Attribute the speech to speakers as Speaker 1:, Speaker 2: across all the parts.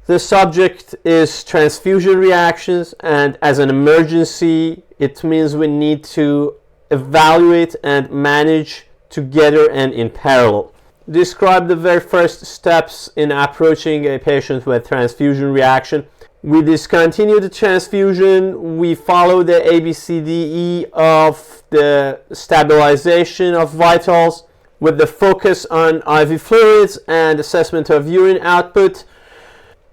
Speaker 1: The subject is transfusion reactions, and as an emergency, it means we need to evaluate and manage together and in parallel. Describe the very first steps in approaching a patient with transfusion reaction. We discontinue the transfusion. We follow the ABCDE of the stabilization of vitals with the focus on IV fluids and assessment of urine output.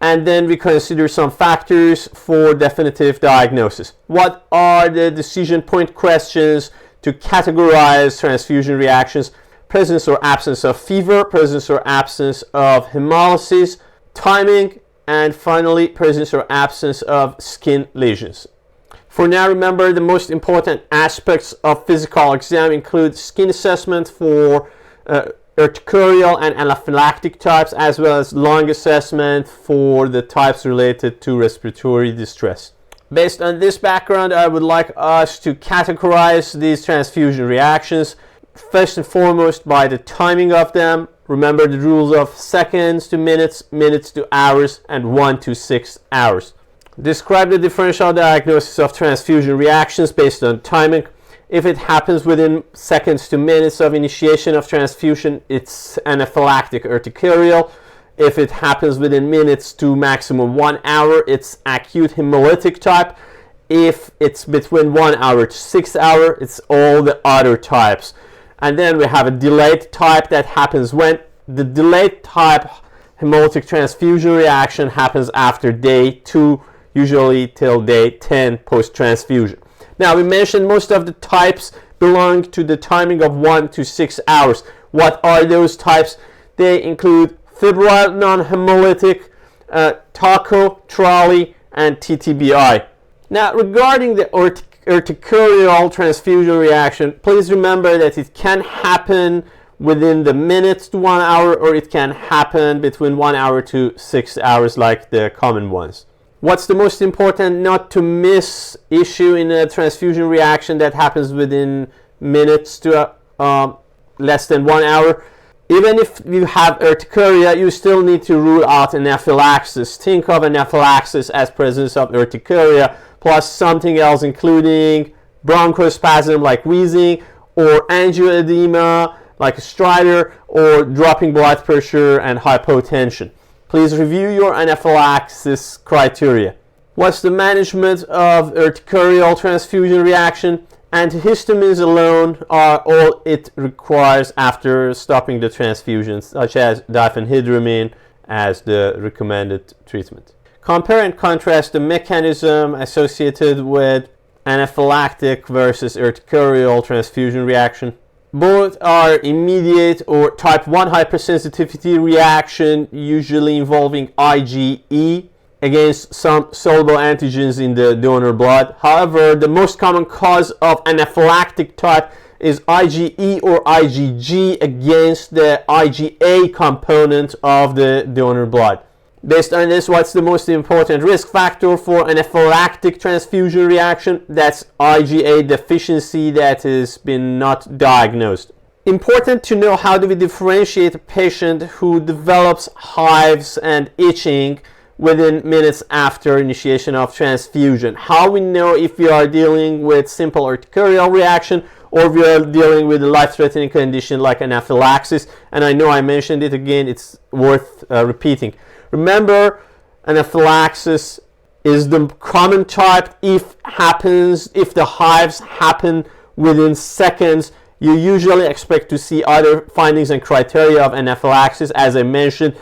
Speaker 1: And then we consider some factors for definitive diagnosis. What are the decision point questions to categorize transfusion reactions? Presence or absence of fever, presence or absence of hemolysis, timing, and finally, presence or absence of skin lesions. For now, remember the most important aspects of physical exam include skin assessment for urticarial and anaphylactic types, as well as lung assessment for the types related to respiratory distress. Based on this background, I would like us to categorize these transfusion reactions, first and foremost by the timing of them. Remember the rules of seconds to minutes, minutes to hours, and 1 to 6 hours. Describe the differential diagnosis of transfusion reactions based on timing. If it happens within seconds to minutes of initiation of transfusion, it's anaphylactic urticarial. If it happens within minutes to maximum 1 hour, it's acute hemolytic type. If it's between 1 hour to 6 hours, it's all the other types. And then we have a delayed type that happens when the delayed type hemolytic transfusion reaction happens after day 2, usually till day 10 post-transfusion. Now, we mentioned most of the types belong to the timing of 1 to 6 hours. What are those types? They include febrile non-hemolytic, TRALI, and TTBI. Now, regarding the urticarial transfusion reaction, please remember that it can happen within the minutes to 1 hour, or it can happen between 1 hour to 6 hours like the common ones. What's the most important not to miss issue in a transfusion reaction that happens within minutes to less than 1 hour? Even if you have urticaria, you still need to rule out anaphylaxis. Think of anaphylaxis as presence of urticaria plus something else, including bronchospasm like wheezing, or angioedema like a stridor, or dropping blood pressure and hypotension. Please review your anaphylaxis criteria. What's the management of urticarial transfusion reaction? Antihistamines alone are all it requires after stopping the transfusion, such as diphenhydramine as the recommended treatment. Compare and contrast the mechanism associated with anaphylactic versus urticarial transfusion reaction. Both are immediate or type 1 hypersensitivity reaction, usually involving IgE against some soluble antigens in the donor blood. However, the most common cause of anaphylactic type is IgE or IgG against the IgA component of the donor blood. Based on this, what's the most important risk factor for anaphylactic transfusion reaction? That's IgA deficiency that has been not diagnosed. Important to know, how do we differentiate a patient who develops hives and itching within minutes after initiation of transfusion? How we know if we are dealing with simple urticarial reaction or we are dealing with a life-threatening condition like anaphylaxis? And I know I mentioned it again, it's worth repeating. Remember, anaphylaxis is the common type. If the hives happen within seconds, you usually expect to see other findings and criteria of anaphylaxis. As I mentioned,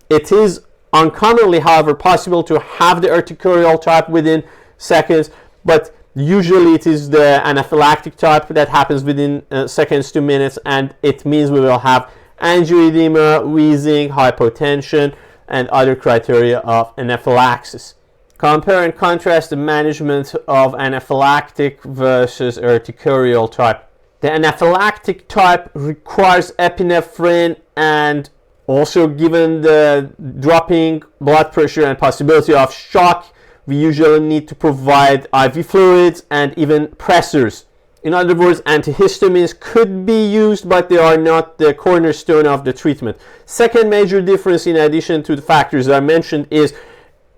Speaker 1: it is uncommonly, however, possible to have the urticarial type within seconds, but usually it is the anaphylactic type that happens within seconds to minutes, and it means we will have angioedema, wheezing, hypotension, and other criteria of anaphylaxis. Compare and contrast the management of anaphylactic versus urticarial type. The anaphylactic type requires epinephrine, and also given the dropping blood pressure and possibility of shock, we usually need to provide IV fluids and even pressors. In other words, antihistamines could be used, but they are not the cornerstone of the treatment. Second major difference, in addition to the factors I mentioned, is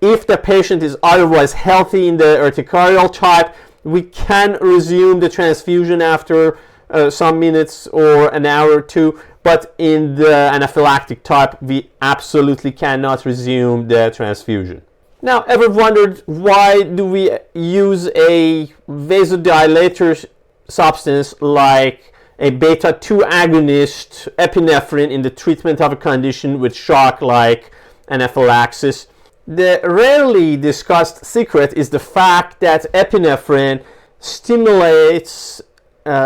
Speaker 1: If the patient is otherwise healthy in the urticarial type, we can resume the transfusion after some minutes or an hour or two, but in the anaphylactic type, we absolutely cannot resume the transfusion. Now, ever wondered why do we use a vasodilator substance like a beta-2 agonist epinephrine in the treatment of a condition with shock like anaphylaxis? The rarely discussed secret is the fact that epinephrine stimulates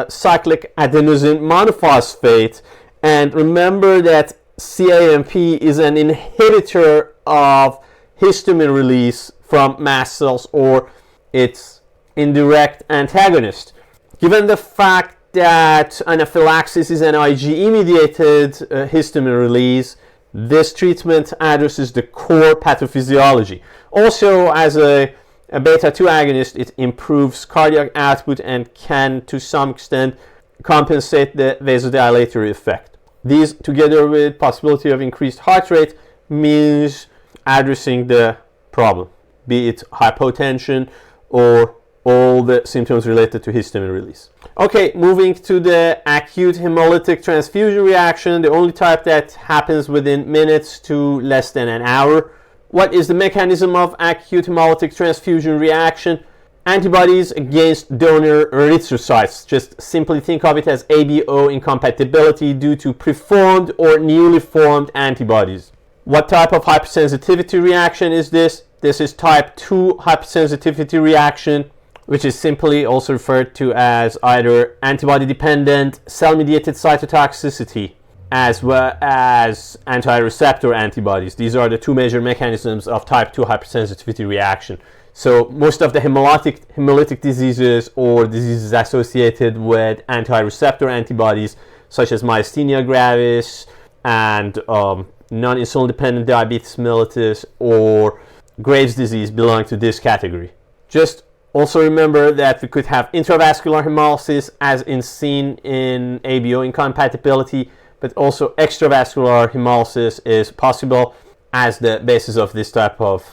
Speaker 1: cyclic adenosine monophosphate, and remember that CAMP is an inhibitor of histamine release from mast cells, or its indirect antagonist. Given the fact that anaphylaxis is an IgE-mediated histamine release, this treatment addresses the core pathophysiology. Also, as a beta-2 agonist, it improves cardiac output and can, to some extent, compensate the vasodilatory effect. These, together with possibility of increased heart rate, means addressing the problem, be it hypotension or all the symptoms related to histamine release. Okay, moving to the acute hemolytic transfusion reaction, the only type that happens within minutes to less than an hour. What is the mechanism of acute hemolytic transfusion reaction? Antibodies against donor erythrocytes. Just simply think of it as ABO incompatibility due to preformed or newly formed antibodies. What type of hypersensitivity reaction is this? This is type 2 hypersensitivity reaction, which is simply also referred to as either antibody-dependent cell-mediated cytotoxicity as well as anti-receptor antibodies. These are the two major mechanisms of type 2 hypersensitivity reaction. So most of the hemolytic diseases or diseases associated with anti-receptor antibodies, such as myasthenia gravis and non-insulin dependent diabetes mellitus or Graves' disease, belong to this category. Just also remember that we could have intravascular hemolysis as seen in ABO incompatibility, but also extravascular hemolysis is possible as the basis of this type of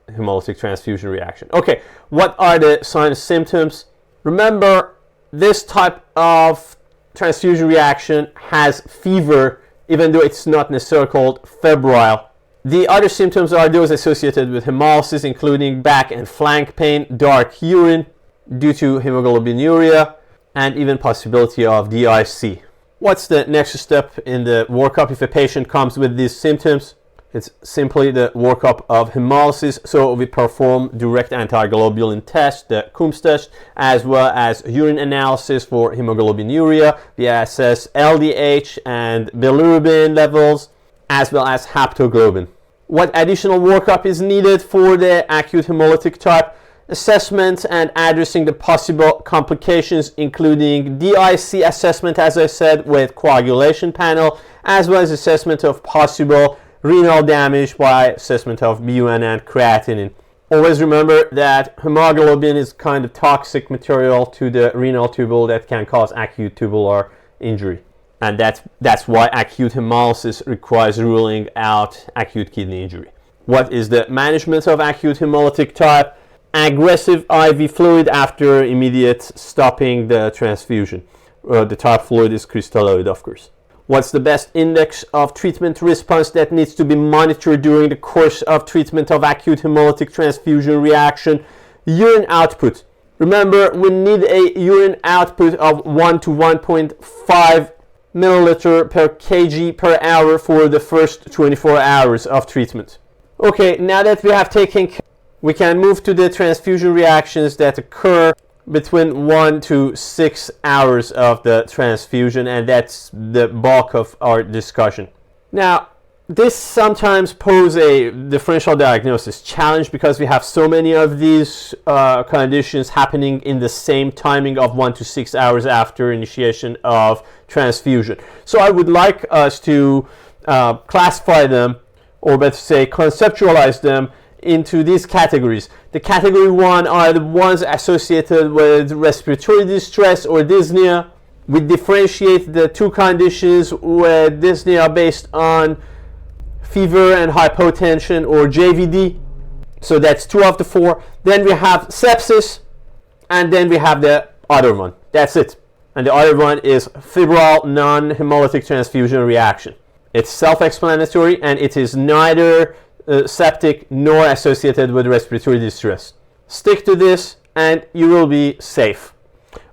Speaker 1: hemolytic transfusion reaction. Okay, what are the signs and symptoms? Remember, this type of transfusion reaction has fever, even though it's not necessarily called febrile. The other symptoms are those associated with hemolysis, including back and flank pain, dark urine due to hemoglobinuria, and even possibility of DIC. What's the next step in the workup if a patient comes with these symptoms? It's simply the workup of hemolysis. So we perform direct antiglobulin test, the Coombs test, as well as urine analysis for hemoglobinuria. We assess LDH and bilirubin levels, as well as haptoglobin. What additional workup is needed for the acute hemolytic type? Assessment and addressing the possible complications, including DIC assessment, as I said, with coagulation panel, as well as assessment of possible renal damage by assessment of BUN and creatinine. Always remember that hemoglobin is kind of toxic material to the renal tubule that can cause acute tubular injury. And that's why acute hemolysis requires ruling out acute kidney injury. What is the management of acute hemolytic type? Aggressive IV fluid after immediate stopping the transfusion. The type fluid is crystalloid, of course. What's the best index of treatment response that needs to be monitored during the course of treatment of acute hemolytic transfusion reaction? Urine output. Remember, we need a urine output of 1 to 1.5 milliliter per kg per hour for the first 24 hours of treatment. Okay, now that we have taken, we can move to the transfusion reactions that occur between 1 to 6 hours of the transfusion, and that's the bulk of our discussion. Now, this sometimes poses a differential diagnosis challenge because we have so many of these conditions happening in the same timing of 1 to 6 hours after initiation of transfusion. So I would like us to classify them, or better say conceptualize them, into these categories. The category 1 are the ones associated with respiratory distress or dyspnea. We differentiate the two conditions with dyspnea based on fever and hypotension, or JVD. So that's 2 of the 4. Then we have sepsis, and then we have the other one. That's it. And the other one is febrile non-hemolytic transfusion reaction. It's self-explanatory, and it is neither septic nor associated with respiratory distress. Stick to this and you will be safe.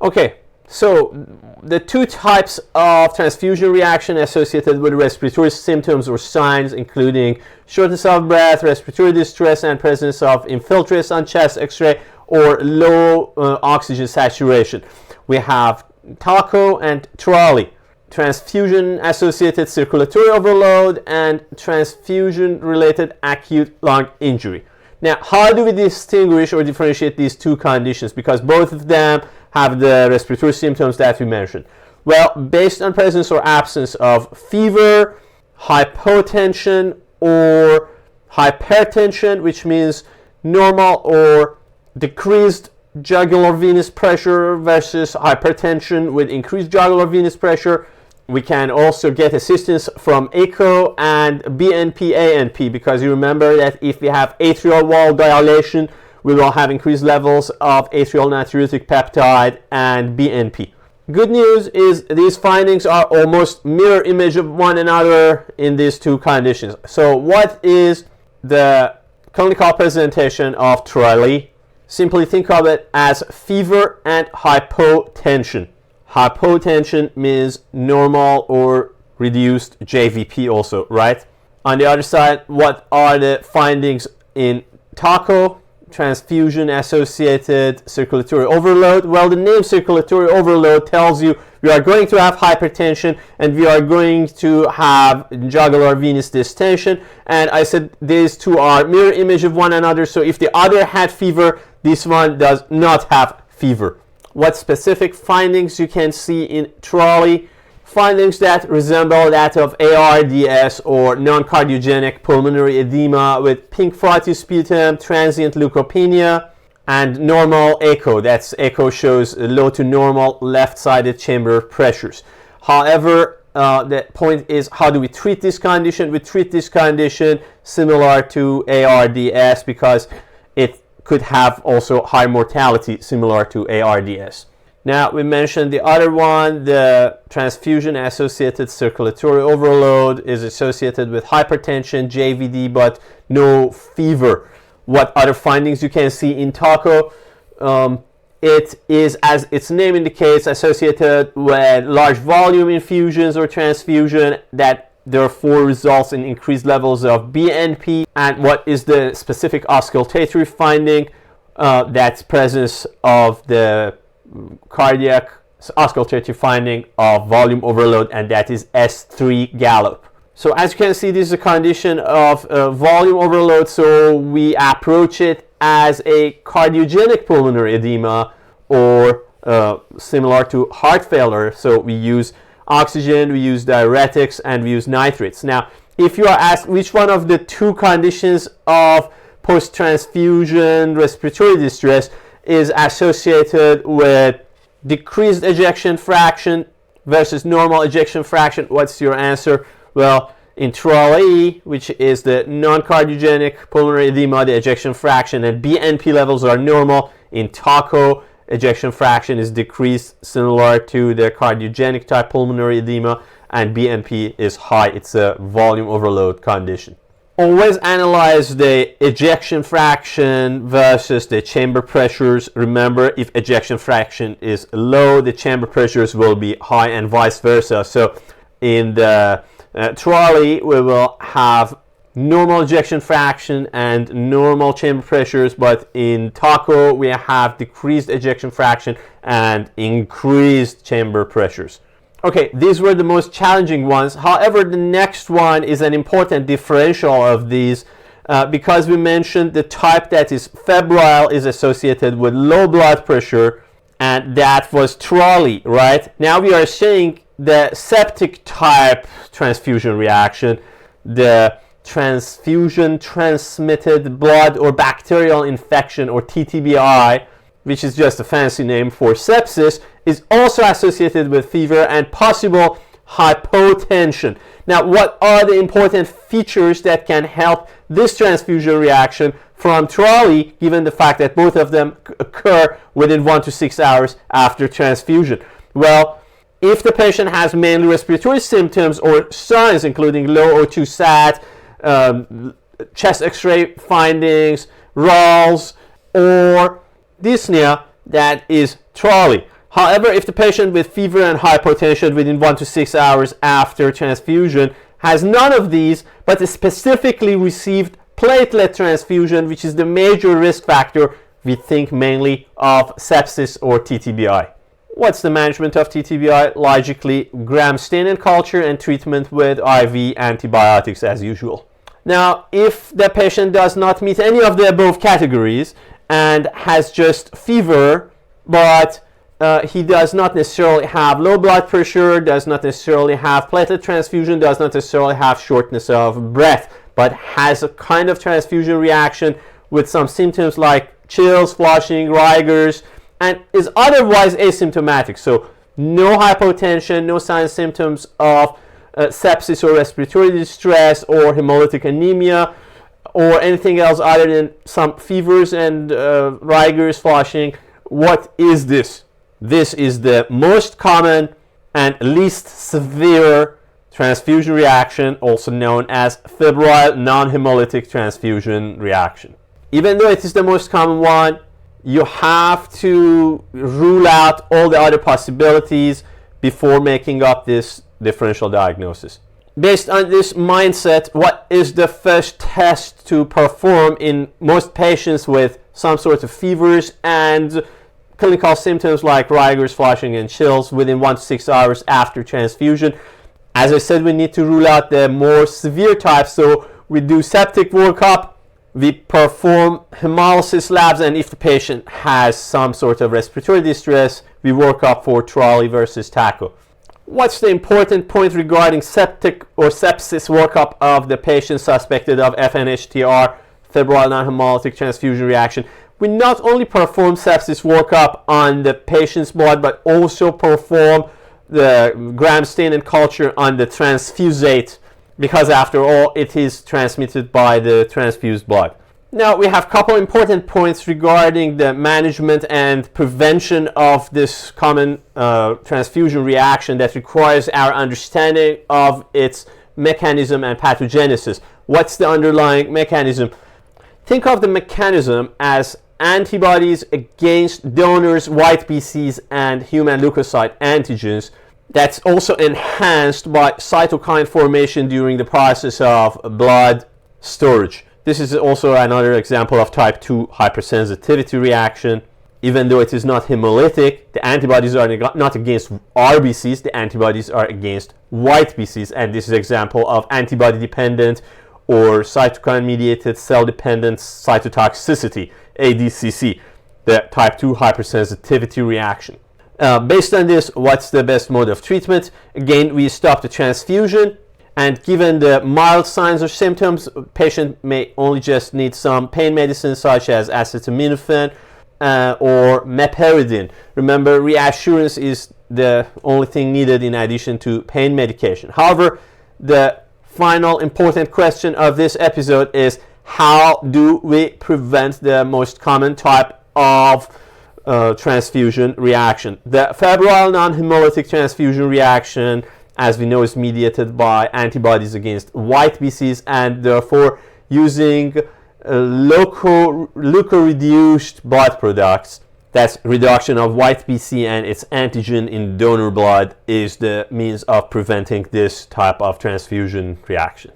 Speaker 1: Okay, so the 2 types of transfusion reaction associated with respiratory symptoms or signs, including shortness of breath, respiratory distress, and presence of infiltrates on chest x-ray, or low oxygen saturation. We have TACO and TRALI, transfusion-associated circulatory overload and transfusion-related acute lung injury. Now, how do we distinguish or differentiate these 2 conditions? Because both of them have the respiratory symptoms that we mentioned. Well, based on presence or absence of fever, hypotension, or hypertension, which means normal or decreased jugular venous pressure versus hypertension with increased jugular venous pressure. We can also get assistance from echo and BNP, ANP, because you remember that if we have atrial wall dilation, we will have increased levels of atrial natriuretic peptide and BNP. Good news is these findings are almost mirror image of one another in these 2 conditions. So what is the clinical presentation of TRALI? Simply think of it as fever and hypotension. Hypotension means normal or reduced JVP also, right? On the other side, what are the findings in TACO? Transfusion-associated circulatory overload. Well, the name circulatory overload tells you we are going to have hypertension and we are going to have jugular venous distension. And I said these 2 are mirror image of one another. So if the other had fever, this one does not have fever. What specific findings you can see in TRALI? Findings that resemble that of ARDS or non-cardiogenic pulmonary edema with pink frothy sputum, transient leukopenia, and normal echo. That's echo shows low to normal left-sided chamber pressures. However, the point is, how do we treat this condition? We treat this condition similar to ARDS because it could have also high mortality similar to ARDS. Now, we mentioned the other one, the transfusion-associated circulatory overload is associated with hypertension, JVD, but no fever. What other findings you can see in TACO? It is, as its name indicates, associated with large volume infusions or transfusion that therefore results in increased levels of BNP. And what is the specific auscultatory finding? That's presence of the cardiac auscultatory finding of volume overload, and that is S3 gallop. So as you can see, this is a condition of volume overload, so we approach it as a cardiogenic pulmonary edema or similar to heart failure. So we use oxygen, we use diuretics, and we use nitrates. Now, if you are asked which one of the 2 conditions of post-transfusion respiratory distress is associated with decreased ejection fraction versus normal ejection fraction, what's your answer? Well, in TRALI, which is the non-cardiogenic pulmonary edema, the ejection fraction and BNP levels are normal. In TACO, ejection fraction is decreased similar to the cardiogenic type pulmonary edema, and BNP is high. It's a volume overload condition. Always analyze the ejection fraction versus the chamber pressures. Remember, if ejection fraction is low, the chamber pressures will be high, and vice versa. So in the TRALI, we will have normal ejection fraction and normal chamber pressures, but in TACO, we have decreased ejection fraction and increased chamber pressures. Okay, these were the most challenging ones. However, the next one is an important differential of these because we mentioned the type that is febrile is associated with low blood pressure, and that was TRALI, right? Now we are saying the septic type transfusion reaction, the transfusion-transmitted blood or bacterial infection, or TTBI, which is just a fancy name for sepsis, is also associated with fever and possible hypotension. Now, what are the important features that can help this transfusion reaction from TRALI, given the fact that both of them occur within 1 to 6 hours after transfusion? Well, if the patient has mainly respiratory symptoms or signs, including low O2 sat, chest x-ray findings, RALs, or dyspnea, that is TRALI. However, if the patient with fever and hypotension within 1 to 6 hours after transfusion has none of these, but specifically received platelet transfusion, which is the major risk factor, we think mainly of sepsis or TTBI. What's the management of TTBI? Logically, gram stain and culture and treatment with IV antibiotics as usual. Now, if the patient does not meet any of the above categories and has just fever, but he does not necessarily have low blood pressure, does not necessarily have platelet transfusion, does not necessarily have shortness of breath, but has a kind of transfusion reaction with some symptoms like chills, flushing, rigors, and is otherwise asymptomatic. So no hypotension, no signs, symptoms of sepsis or respiratory distress or hemolytic anemia or anything else other than some fevers and rigors, flushing. What is this? This is the most common and least severe transfusion reaction, also known as febrile non-hemolytic transfusion reaction. Even though it is the most common one, you have to rule out all the other possibilities before making up this differential diagnosis. Based on this mindset, what is the first test to perform in most patients with some sort of fevers and clinical symptoms like rigors, flushing, and chills within 1 to 6 hours after transfusion? As I said, we need to rule out the more severe types, so we do septic workup, we perform hemolysis labs, and if the patient has some sort of respiratory distress, we work up for TRALI versus TACO. What's the important point regarding septic or sepsis workup of the patient suspected of FNHTR, febrile non-hemolytic transfusion reaction? We not only perform sepsis workup on the patient's blood, but also perform the gram stain and culture on the transfusate, because after all, it is transmitted by the transfused blood. Now, we have a couple important points regarding the management and prevention of this common transfusion reaction that requires our understanding of its mechanism and pathogenesis. What's the underlying mechanism? Think of the mechanism as antibodies against donors' white BCs and human leukocyte antigens that's also enhanced by cytokine formation during the process of blood storage. This is also another example of type 2 hypersensitivity reaction. Even though it is not hemolytic, the antibodies are not against RBCs, the antibodies are against white BCs, and this is an example of antibody-dependent or cytokine-mediated cell-dependent cytotoxicity, ADCC, the type 2 hypersensitivity reaction. Based on this, what's the best mode of treatment? Again, we stop the transfusion, and given the mild signs or symptoms, patient may only just need some pain medicine such as acetaminophen or meperidine. Remember, reassurance is the only thing needed in addition to pain medication. However, the final important question of this episode is, how do we prevent the most common type of transfusion reaction? The febrile non-hemolytic transfusion reaction, as we know, is mediated by antibodies against white BCs, and therefore using leuko-reduced blood products, that's reduction of white BC and its antigen in donor blood, is the means of preventing this type of transfusion reaction.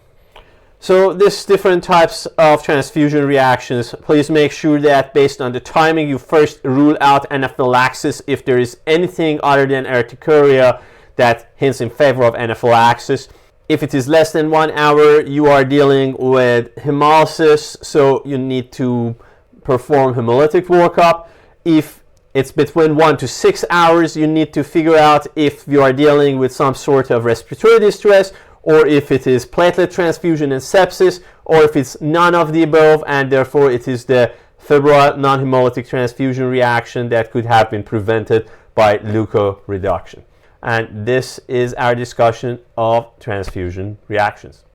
Speaker 1: So these different types of transfusion reactions, please make sure that based on the timing, you first rule out anaphylaxis if there is anything other than urticaria that hints in favor of anaphylaxis. If it is less than 1 hour, you are dealing with hemolysis, so you need to perform hemolytic workup. If it's between 1 to 6 hours, you need to figure out if you are dealing with some sort of respiratory distress, or if it is platelet transfusion and sepsis, or if it's none of the above, and therefore it is the febrile non-hemolytic transfusion reaction that could have been prevented by leukoreduction. And this is our discussion of transfusion reactions.